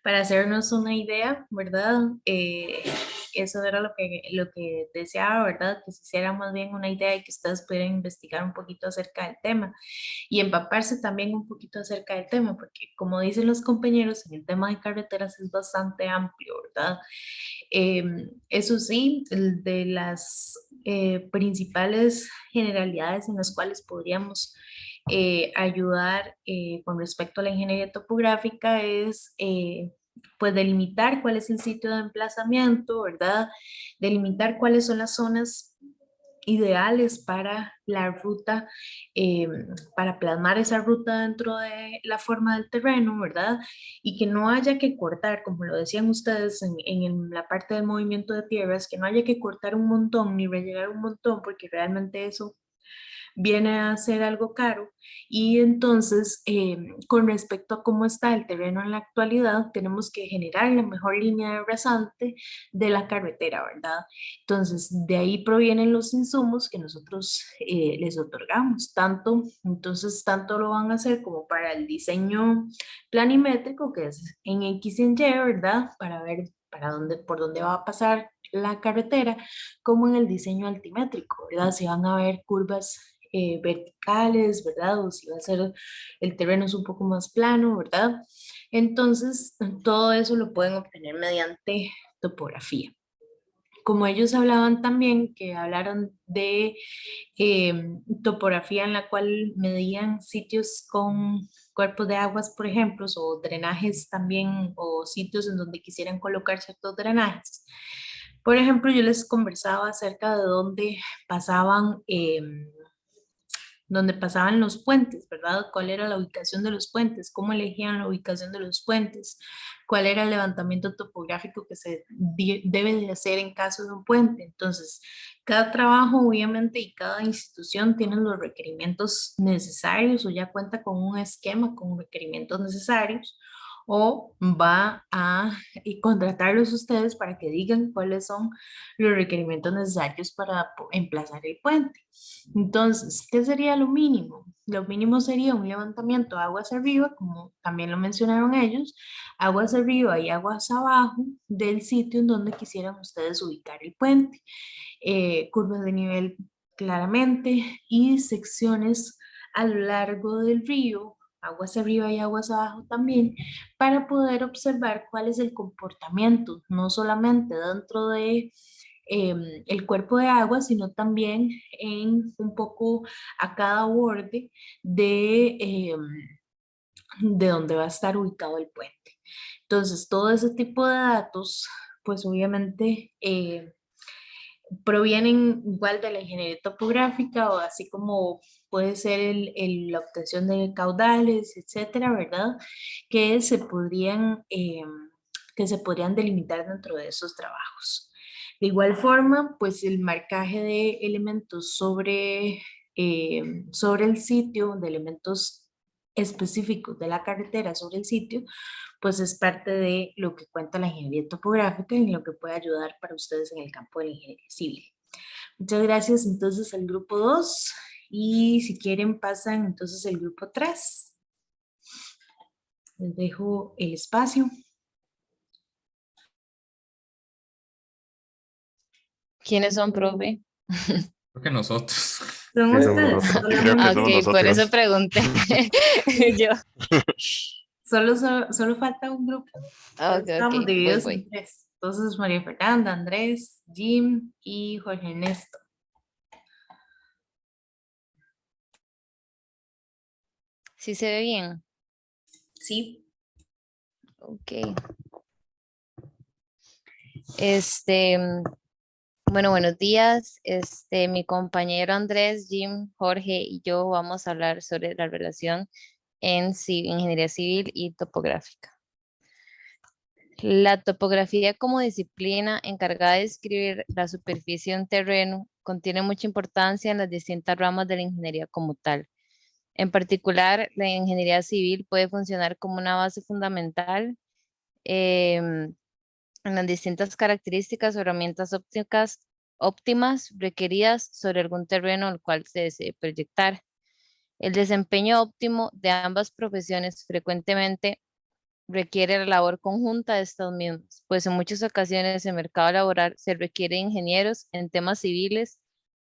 para hacernos una idea, ¿verdad? Eso era lo que deseaba, ¿verdad? Que se hiciera más bien una idea y que ustedes pudieran investigar un poquito acerca del tema y empaparse también un poquito acerca del tema, porque como dicen los compañeros, en el tema de carreteras es bastante amplio, ¿verdad? Eso sí, de las principales generalidades en las cuales podríamos ayudar con respecto a la ingeniería topográfica es pues delimitar cuál es el sitio de emplazamiento, ¿verdad? Delimitar cuáles son las zonas ideales para la ruta, eh, para plasmar esa ruta dentro de la forma del terreno, ¿verdad? Y que no haya que cortar, como lo decían ustedes en la parte del movimiento de tierras, que no haya que cortar un montón ni rellenar un montón, porque realmente eso viene a ser algo caro. Y entonces, con respecto a cómo está el terreno en la actualidad, tenemos que generar la mejor línea de rasante de la carretera, ¿verdad? Entonces, de ahí provienen los insumos que nosotros les otorgamos. Tanto lo van a hacer como para el diseño planimétrico, que es en X y en Y, ¿verdad? Para ver por dónde va a pasar la carretera, como en el diseño altimétrico, ¿verdad? Si van a ver curvas verticales, ¿verdad? O si va a ser el terreno es un poco más plano, ¿verdad? Entonces, todo eso lo pueden obtener mediante topografía. Como ellos hablaban también, que hablaron de topografía en la cual medían sitios con cuerpos de aguas, por ejemplo, o drenajes también, o sitios en donde quisieran colocar ciertos drenajes. Por ejemplo, yo les conversaba acerca de dónde pasaban los puentes, ¿verdad? ¿Cuál era la ubicación de los puentes? ¿Cómo elegían la ubicación de los puentes? ¿Cuál era el levantamiento topográfico que se debe de hacer en caso de un puente? Entonces, cada trabajo, obviamente, y cada institución tiene los requerimientos necesarios o ya cuenta con un esquema con requerimientos necesarios o va a contratarlos ustedes para que digan cuáles son los requerimientos necesarios para emplazar el puente. Entonces, ¿qué sería lo mínimo? Lo mínimo sería un levantamiento aguas arriba, como también lo mencionaron ellos, aguas arriba y aguas abajo del sitio en donde quisieran ustedes ubicar el puente, curvas de nivel claramente y secciones a lo largo del río, aguas arriba y aguas abajo también, para poder observar cuál es el comportamiento, no solamente dentro de el cuerpo de agua, sino también en un poco a cada borde de donde va a estar ubicado el puente. Entonces, todo ese tipo de datos, pues obviamente provienen igual de la ingeniería topográfica o así como puede ser la obtención de caudales, etcétera, ¿verdad? Que que se podrían delimitar dentro de esos trabajos. De igual forma, pues el marcaje de elementos sobre el sitio, de elementos específicos de la carretera sobre el sitio, pues es parte de lo que cuenta la ingeniería topográfica y lo que puede ayudar para ustedes en el campo de la ingeniería civil. Muchas gracias entonces al grupo 2 y si quieren pasan entonces el grupo 3. Les dejo el espacio. ¿Quiénes son, profe? Creo que nosotros. Son Creo ustedes. que Ah, somos ok, por eso nosotros. pregunté. Yo, Solo falta un grupo. ok, Estamos ok, voy, divididos en voy. 3. Entonces María Fernanda, Andrés, Jim y Jorge Ernesto. ¿Sí se ve bien? Sí. Ok. Este, Bueno, buenos días. Mi compañero Andrés, Jim, Jorge y yo vamos a hablar sobre la relación en ingeniería civil y topográfica. La topografía como disciplina encargada de describir la superficie de un terreno contiene mucha importancia en las distintas ramas de la ingeniería como tal. En particular, la ingeniería civil puede funcionar como una base fundamental em, en las distintas características o herramientas óptimas requeridas sobre algún terreno al cual se desee proyectar. El desempeño óptimo de ambas profesiones frecuentemente requiere la labor conjunta de estos mismos, pues en muchas ocasiones el mercado laboral se requiere ingenieros en temas civiles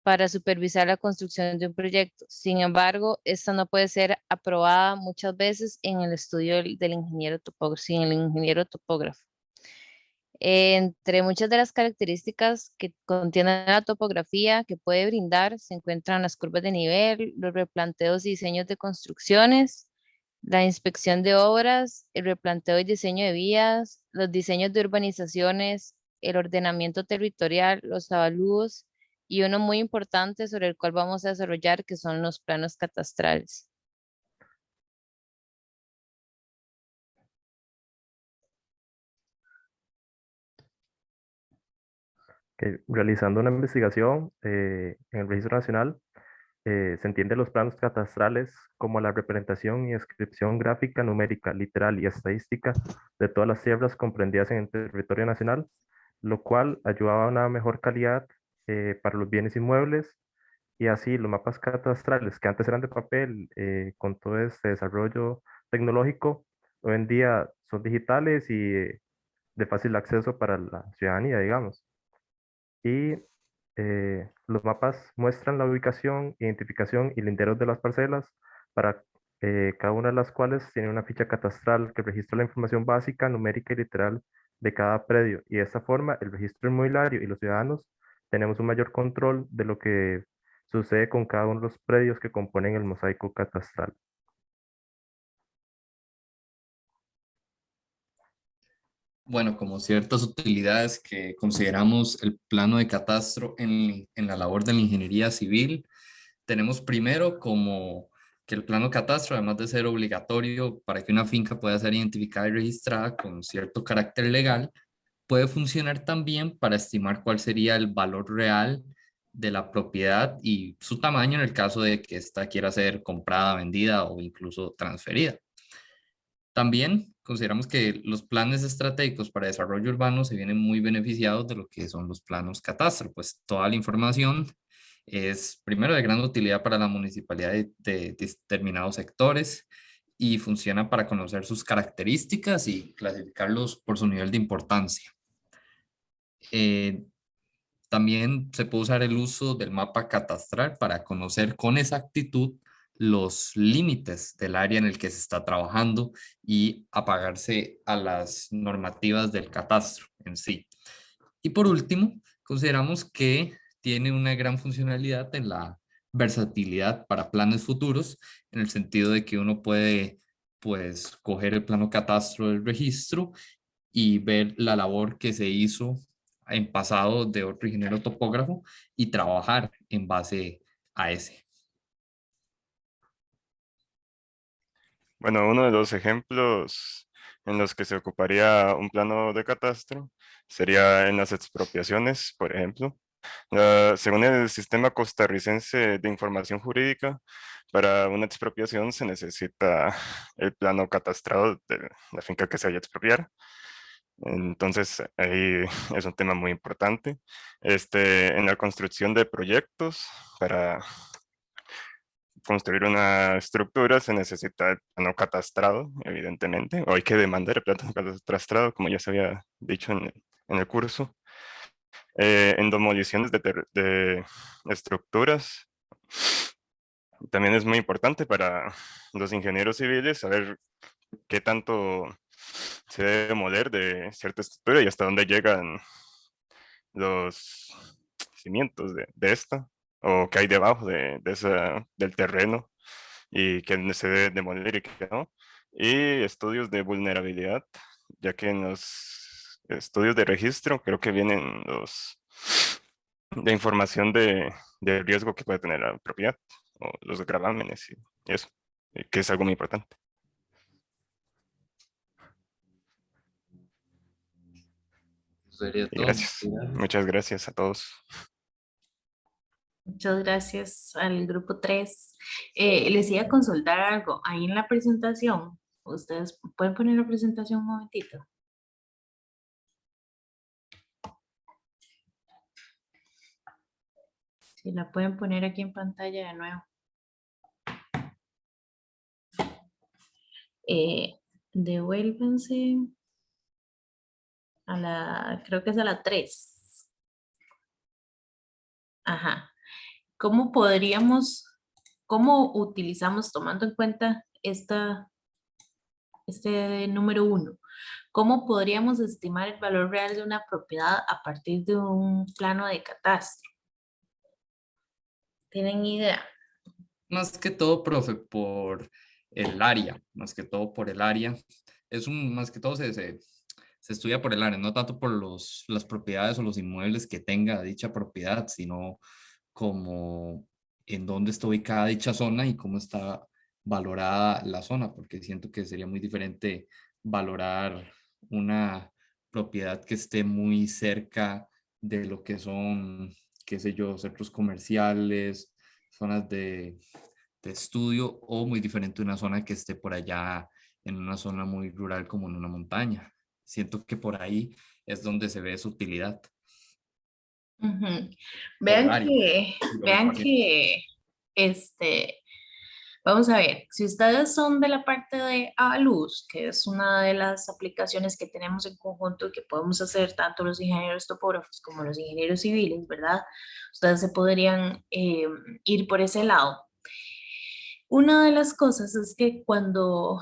para supervisar la construcción de un proyecto. Sin embargo, esta no puede ser aprobada muchas veces en el estudio del ingeniero topógrafo, sin el ingeniero topógrafo. Entre muchas de las características que contiene la topografía que puede brindar se encuentran las curvas de nivel, los replanteos y diseños de construcciones, la inspección de obras, el replanteo y diseño de vías, los diseños de urbanizaciones, el ordenamiento territorial, los avalúos y uno muy importante sobre el cual vamos a desarrollar que son los planos catastrales. Que realizando una investigación en el Registro Nacional, se entiende los planos catastrales como la representación y descripción gráfica, numérica, literal y estadística de todas las tierras comprendidas en el territorio nacional, lo cual ayudaba a una mejor calidad para los bienes inmuebles y así los mapas catastrales que antes eran de papel, con todo este desarrollo tecnológico, hoy en día son digitales y de fácil acceso para la ciudadanía, digamos. Y los mapas muestran la ubicación, identificación y linderos de las parcelas para cada una de las cuales tiene una ficha catastral que registra la información básica, numérica y literal de cada predio. Y de esta forma, el registro inmobiliario y los ciudadanos tenemos un mayor control de lo que sucede con cada uno de los predios que componen el mosaico catastral. Bueno, como ciertas utilidades que consideramos el plano de catastro en la labor de la ingeniería civil, tenemos primero como que el plano catastro, además de ser obligatorio para que una finca pueda ser identificada y registrada con cierto carácter legal, puede funcionar también para estimar cuál sería el valor real de la propiedad y su tamaño en el caso de que ésta quiera ser comprada, vendida o incluso transferida. También consideramos que los planes estratégicos para desarrollo urbano se vienen muy beneficiados de lo que son los planos catastro, pues toda la información es primero de gran utilidad para la municipalidad de determinados sectores y funciona para conocer sus características y clasificarlos por su nivel de importancia. También se puede usar el uso del mapa catastral para conocer con exactitud los límites del área en el que se está trabajando y apagarse a las normativas del catastro en sí. Y por último, consideramos que tiene una gran funcionalidad en la versatilidad para planes futuros, en el sentido de que uno puede, pues, coger el plano catastro del registro y ver la labor que se hizo en pasado de otro ingeniero topógrafo y trabajar en base a ese. Bueno, uno de los ejemplos en los que se ocuparía un plano de catastro sería en las expropiaciones, por ejemplo. Según el sistema costarricense de información jurídica, para una expropiación se necesita el plano catastrado de la finca que se vaya a expropiar. Entonces, ahí es un tema muy importante. En la construcción de proyectos, para construir una estructura se necesita el plano catastrado, evidentemente, o hay que demandar el plano catastrado, como ya se había dicho en el curso. En demoliciones de estructuras, también es muy importante para los ingenieros civiles saber qué tanto se debe demoler de cierta estructura y hasta dónde llegan los cimientos de esta, o qué hay debajo del terreno y qué se debe demoler y qué no. Y estudios de vulnerabilidad, ya que en los estudios de registro creo que vienen de información de riesgo que puede tener la propiedad o los gravámenes y eso, que es algo muy importante. Sería Y todo. gracias. Muchas gracias a todos. Muchas gracias al grupo 3. Les iba a consultar algo. Ahí en la presentación, ustedes pueden poner la presentación un momentito. Si la pueden poner aquí en pantalla de nuevo. Devuélvanse a la, creo que es a la 3. Ajá. ¿Cómo podríamos, cómo utilizamos, tomando en cuenta este número 1, cómo podríamos estimar el valor real de una propiedad a partir de un plano de catastro? ¿Tienen idea? Más que todo, profe, por el área, más que todo por el área. Más que todo se estudia por el área, no tanto por las propiedades o los inmuebles que tenga dicha propiedad, sino como en dónde está ubicada dicha zona y cómo está valorada la zona, porque siento que sería muy diferente valorar una propiedad que esté muy cerca de lo que son, qué sé yo, centros comerciales, zonas de estudio, o muy diferente una zona que esté por allá en una zona muy rural como en una montaña. Siento que por ahí es donde se ve su utilidad. Ujú. Por el Vean área. vean que, vamos a ver, si ustedes son de la parte de Avaluz, que es una de las aplicaciones que tenemos en conjunto y que podemos hacer tanto los ingenieros topógrafos como los ingenieros civiles, ¿verdad? Ustedes se podrían ir por ese lado. Una de las cosas es que cuando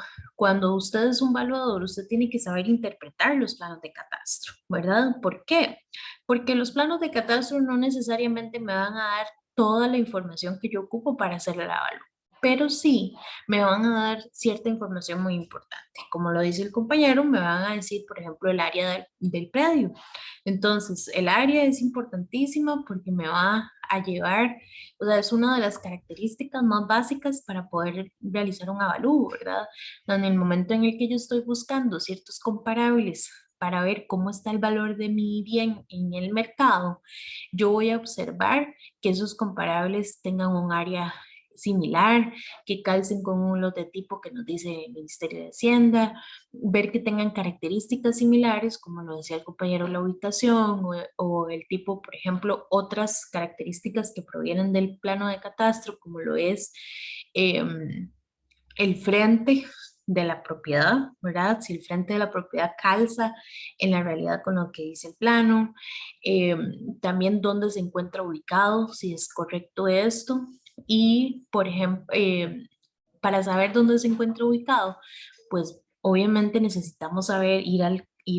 usted es un evaluador, usted tiene que saber interpretar los planos de catastro, ¿verdad? ¿Por qué? Porque los planos de catastro no necesariamente me van a dar toda la información que yo ocupo para hacer el evaluación, pero sí me van a dar cierta información muy importante. Como lo dice el compañero, me van a decir, por ejemplo, el área del predio. Entonces, el área es importantísima porque me va a llevar, o sea, es una de las características más básicas para poder realizar un avalúo, ¿verdad? En el momento en el que yo estoy buscando ciertos comparables para ver cómo está el valor de mi bien en el mercado, yo voy a observar que esos comparables tengan un área similar, que calcen con un lote-tipo que nos dice el Ministerio de Hacienda, ver que tengan características similares, como lo decía el compañero, la ubicación o el tipo, por ejemplo, otras características que provienen del plano de catastro, como lo es el frente de la propiedad, ¿verdad? Si el frente de la propiedad calza en la realidad con lo que dice el plano, también dónde se encuentra ubicado, si es correcto esto, y por ejemplo, para saber dónde se encuentra ubicado, pues obviamente necesitamos saber ir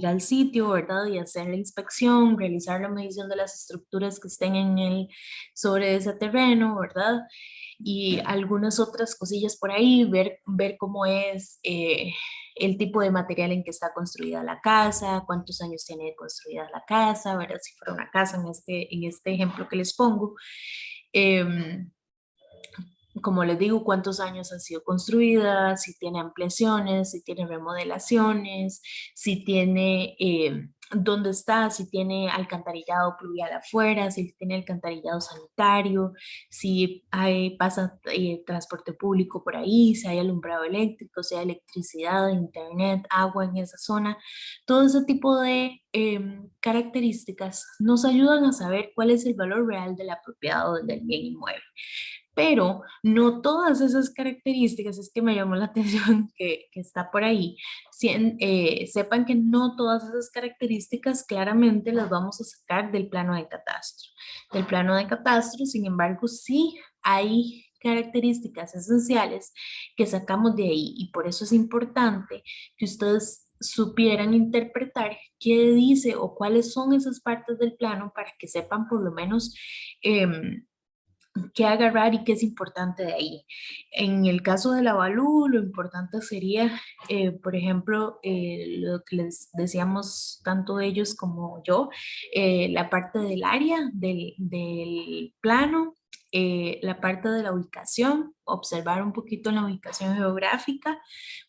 al sitio, ¿verdad? Y hacer la inspección, realizar la medición de las estructuras que estén sobre ese terreno, ¿verdad? Y algunas otras cosillas por ahí, ver cómo es el tipo de material en que está construida la casa, cuántos años tiene construida la casa, ¿verdad? Si fuera una casa en este ejemplo que les pongo. Como les digo, cuántos años han sido construidas, si tiene ampliaciones, si tiene remodelaciones, si tiene dónde está, si tiene alcantarillado pluvial afuera, si tiene alcantarillado sanitario, si pasa transporte público por ahí, si hay alumbrado eléctrico, si hay electricidad, internet, agua en esa zona. Todo ese tipo de características nos ayudan a saber cuál es el valor real de la propiedad o del bien inmueble. Pero no todas esas características, es que me llamó la atención que está por ahí, sepan que no todas esas características claramente las vamos a sacar del plano de catastro. Del plano de catastro, sin embargo, sí hay características esenciales que sacamos de ahí y por eso es importante que ustedes supieran interpretar qué dice o cuáles son esas partes del plano para que sepan por lo menos qué agarrar y qué es importante de ahí. En el caso del avalúo, lo importante sería, por ejemplo, lo que les decíamos tanto ellos como yo, la parte del área, del plano, la parte de la ubicación, observar un poquito en la ubicación geográfica,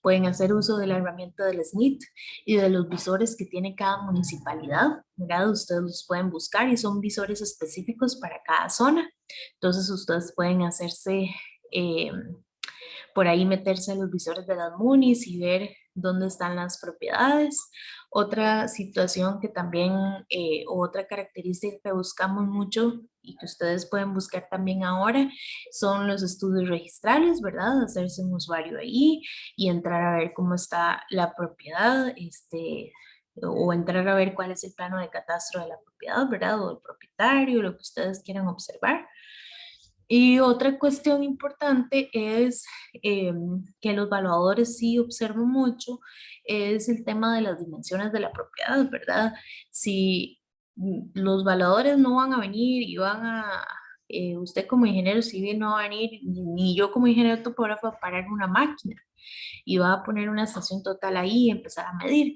pueden hacer uso de la herramienta del SNIT y de los visores que tiene cada municipalidad, ¿verdad? Ustedes los pueden buscar y son visores específicos para cada zona. Entonces ustedes pueden hacerse, por ahí meterse en los visores de las MUNIs y ver dónde están las propiedades. Otra situación que también, o otra característica que buscamos mucho y que ustedes pueden buscar también ahora, son los estudios registrales, ¿verdad? Hacerse un usuario ahí y entrar a ver cómo está la propiedad, o entrar a ver cuál es el plano de catastro de la propiedad, ¿verdad? O el propietario, lo que ustedes quieran observar. Y otra cuestión importante es, que los evaluadores sí observan mucho, es el tema de las dimensiones de la propiedad, ¿verdad? Si los evaluadores no van a venir y van a, usted como ingeniero civil no va a venir, ni yo como ingeniero topógrafo a parar una máquina y va a poner una estación total ahí y empezar a medir.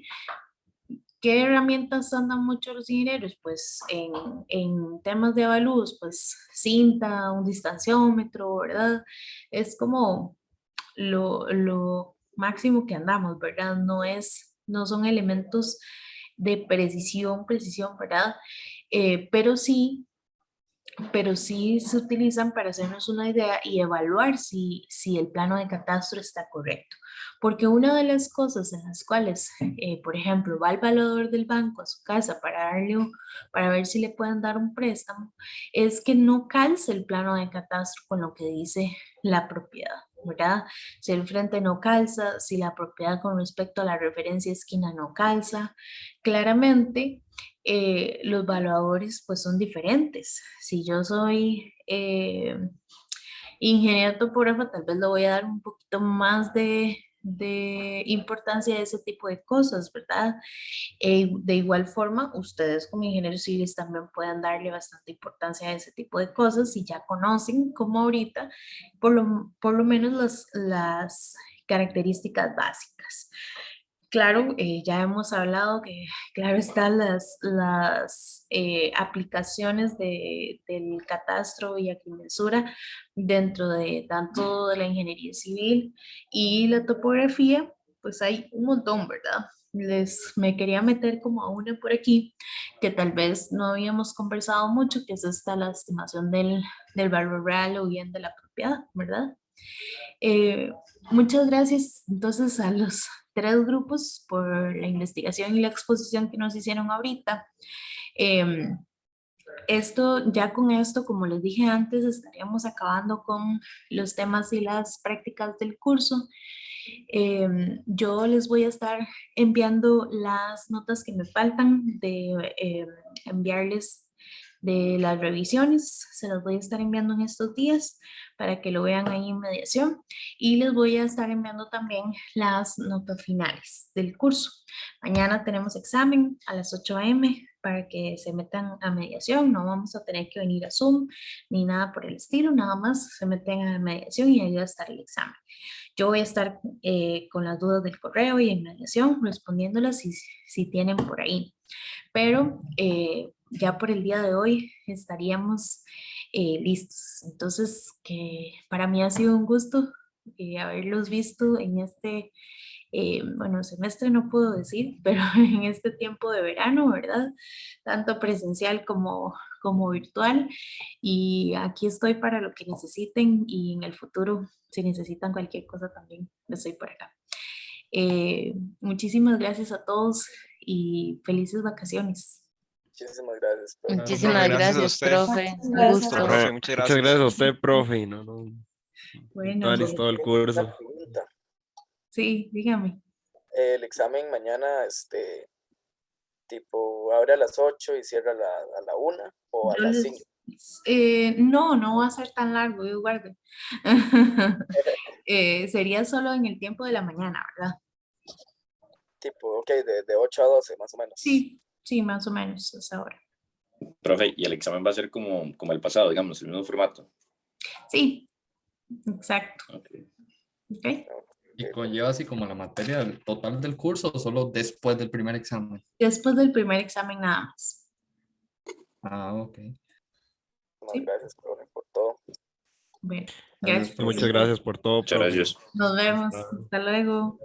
¿Qué herramientas andan mucho los ingenieros? Pues en temas de avalúos, pues cinta, un distanciómetro, ¿verdad? Es como lo máximo que andamos, ¿verdad? No son elementos de precisión, ¿verdad? Pero sí se utilizan para hacernos una idea y evaluar si el plano de catastro está correcto. Porque una de las cosas en las cuales, por ejemplo, va el valedor del banco a su casa para ver si le pueden dar un préstamo, es que no calce el plano de catastro con lo que dice la propiedad, ¿verdad? Si el frente no calza, si la propiedad con respecto a la referencia esquina no calza, claramente los evaluadores pues son diferentes. Si yo soy ingeniero topógrafo, tal vez le voy a dar un poquito más de importancia a ese tipo de cosas, ¿verdad? De igual forma, ustedes como ingenieros civiles también pueden darle bastante importancia a ese tipo de cosas si ya conocen, como ahorita, por lo menos las características básicas. Claro, ya hemos hablado que, claro, están las aplicaciones del catastro y agrimensura dentro de tanto de la ingeniería civil y la topografía, pues hay un montón, ¿verdad? Me quería meter como a una por aquí, que tal vez no habíamos conversado mucho, que es esta la estimación del valor real o bien de la propiedad, ¿verdad? Muchas gracias entonces a los tres grupos por la investigación y la exposición que nos hicieron ahorita. Con esto, como les dije antes, estaríamos acabando con los temas y las prácticas del curso. Yo les voy a estar enviando las notas que me faltan de enviarles de las revisiones, se las voy a estar enviando en estos días para que lo vean ahí en mediación y les voy a estar enviando también las notas finales del curso. Mañana tenemos examen a las 8 a.m. para que se metan a mediación, no vamos a tener que venir a Zoom ni nada por el estilo, nada más se meten a mediación y ahí va a estar el examen. Yo voy a estar con las dudas del correo y en mediación respondiéndolas si tienen por ahí. Pero ya por el día de hoy estaríamos listos. Entonces, que para mí ha sido un gusto haberlos visto en este, semestre no puedo decir, pero en este tiempo de verano, ¿verdad? Tanto presencial como virtual. Y aquí estoy para lo que necesiten y en el futuro, si necesitan cualquier cosa también, estoy por acá. Muchísimas gracias a todos y felices vacaciones. Muchísimas gracias. Muchísimas gracias a gracias, usted. profe. Un Gracias. gusto. Profe, muchas Muchas gracias. gracias a usted, profe. No. Bueno, Puntuales todo el curso. Una pregunta. sí, dígame. El examen mañana, tipo, abre a las 8 y cierra a la 1 o a Yo las les- 5. no va a ser tan largo, yo guarde. Sería solo en el tiempo de la mañana, ¿verdad? Tipo, ok, de 8 a 12 más o menos. Sí, más o menos es ahora. Profe, y el examen va a ser como el pasado, digamos, el mismo formato. Sí, exacto. Ok. ¿Ok? ¿Y conlleva así como la materia total del curso o solo después del primer examen? Después del primer examen nada más. Ah, ok. Muchas Sí. gracias, profe, por todo. Bueno, Gracias, gracias. profe. Muchas gracias por todo, Muchas profe. gracias. Nos vemos. Hasta luego.